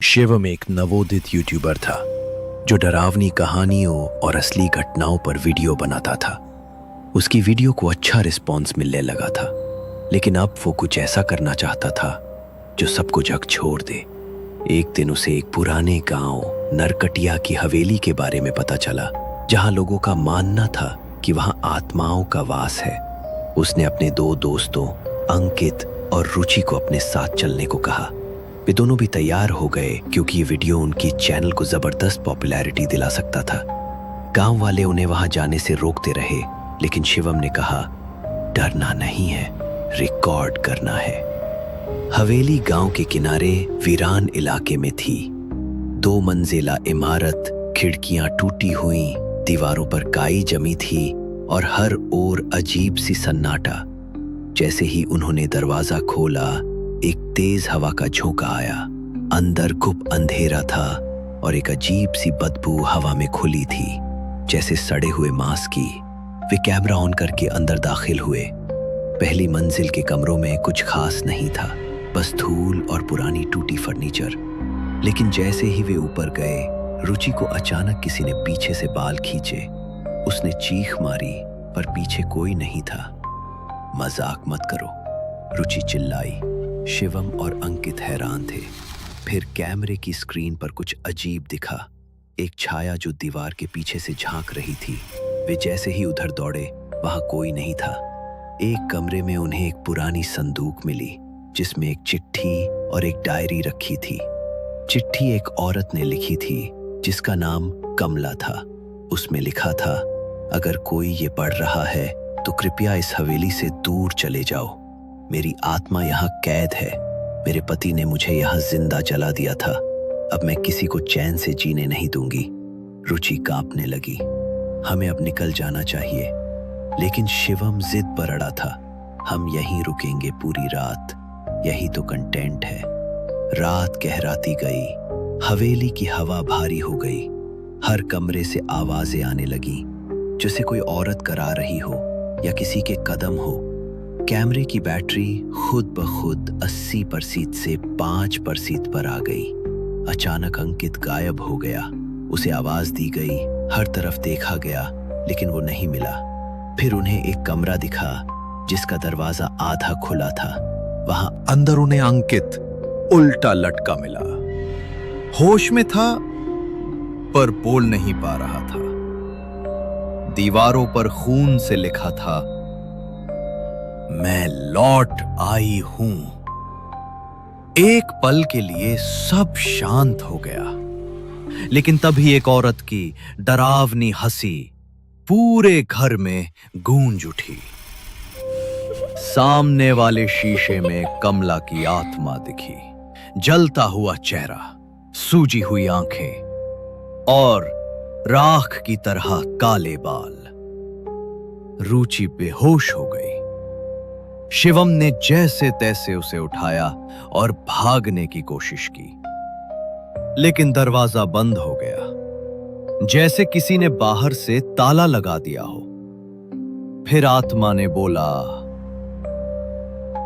शिवम एक नवोदित यूट्यूबर था जो डरावनी कहानियों और असली घटनाओं पर वीडियो बनाता था। उसकी वीडियो को अच्छा रिस्पॉन्स मिलने लगा था, लेकिन अब वो कुछ ऐसा करना चाहता था जो सबको जग छोड़ दे। एक दिन उसे एक पुराने गांव नरकटिया की हवेली के बारे में पता चला, जहां लोगों का मानना था कि वहां आत्माओं का वास है। उसने अपने दो दोस्तों अंकित और रुचि को अपने साथ चलने को कहा। वे दोनों भी तैयार हो गए क्योंकि ये वीडियो उनकी चैनल को जबरदस्त पॉपुलैरिटी दिला सकता था। गांव वाले उन्हें वहां जाने से रोकते रहे, लेकिन शिवम ने कहा, डरना नहीं है, रिकॉर्ड करना है। हवेली गांव के किनारे वीरान इलाके में थी। 2 मंजिला इमारत, खिड़कियां टूटी हुई, दीवारों पर काई जमी थी और हर ओर अजीब सी सन्नाटा। जैसे ही उन्होंने दरवाजा खोला, एक तेज हवा का झोंका आया। अंदर खूब अंधेरा था और एक अजीब सी बदबू हवा में खुली थी, जैसे सड़े हुए मांस की। वे कैमरा ऑन करके अंदर दाखिल हुए। पहली मंजिल के कमरों में कुछ खास नहीं था, बस धूल और पुरानी टूटी फर्नीचर। लेकिन जैसे ही वे ऊपर गए, रुचि को अचानक किसी ने पीछे से बाल खींचे। उसने चीख मारी, पर पीछे कोई नहीं था। मजाक मत करो, रुचि चिल्लाई। शिवम और अंकित हैरान थे। फिर कैमरे की स्क्रीन पर कुछ अजीब दिखा, एक छाया जो दीवार के पीछे से झांक रही थी। वे जैसे ही उधर दौड़े, वहां कोई नहीं था। एक कमरे में उन्हें एक पुरानी संदूक मिली, जिसमें एक चिट्ठी और एक डायरी रखी थी। चिट्ठी एक औरत ने लिखी थी, जिसका नाम कमला था। उसमें लिखा था, अगर कोई ये पढ़ रहा है तो कृपया इस हवेली से दूर चले जाओ। मेरी आत्मा यहाँ कैद है। मेरे पति ने मुझे यहाँ जिंदा जला दिया था। अब मैं किसी को चैन से जीने नहीं दूंगी। रुचि कांपने लगी। हमें अब निकल जाना चाहिए। लेकिन शिवम जिद पर अड़ा था। हम यहीं रुकेंगे पूरी रात, यही तो कंटेंट है। रात गहराती गई। हवेली की हवा भारी हो गई। हर कमरे से आवाजें आने लगी, जैसे कोई औरत करा रही हो या किसी के कदम हो। कैमरे की बैटरी खुद ब खुद 80% से 5% पर आ गई। अचानक अंकित गायब हो गया। उसे आवाज दी गई, हर तरफ देखा गया, लेकिन वो नहीं मिला। फिर उन्हें एक कमरा दिखा, जिसका दरवाजा आधा खुला था। वहां अंदर उन्हें अंकित उल्टा लटका मिला। होश में था, पर बोल नहीं पा रहा था। दीवारों पर खून से लिखा था, मैं लौट आई हूं। एक पल के लिए सब शांत हो गया, लेकिन तभी एक औरत की डरावनी हंसी पूरे घर में गूंज उठी। सामने वाले शीशे में कमला की आत्मा दिखी। जलता हुआ चेहरा, सूजी हुई आंखें और राख की तरह काले बाल। रुचि बेहोश हो गई। शिवम ने जैसे तैसे उसे उठाया और भागने की कोशिश की, लेकिन दरवाजा बंद हो गया, जैसे किसी ने बाहर से ताला लगा दिया हो। फिर आत्मा ने बोला,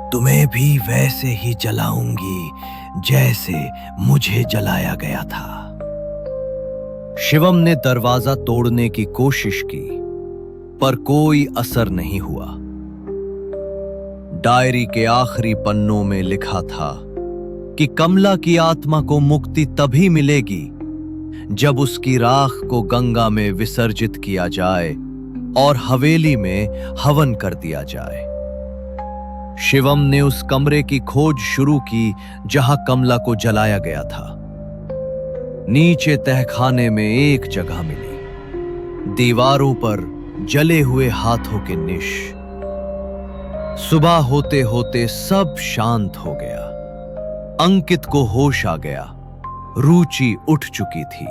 तुम्हें भी वैसे ही जलाऊंगी जैसे मुझे जलाया गया था। शिवम ने दरवाजा तोड़ने की कोशिश की, पर कोई असर नहीं हुआ। डायरी के आखिरी पन्नों में लिखा था कि कमला की आत्मा को मुक्ति तभी मिलेगी जब उसकी राख को गंगा में विसर्जित किया जाए और हवेली में हवन कर दिया जाए। शिवम ने उस कमरे की खोज शुरू की जहां कमला को जलाया गया था। नीचे तहखाने में एक जगह मिली, दीवारों पर जले हुए हाथों के निश। सुबह होते होते सब शांत हो गया। अंकित को होश आ गया। रुचि उठ चुकी थी।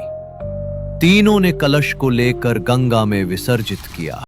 तीनों ने कलश को लेकर गंगा में विसर्जित किया।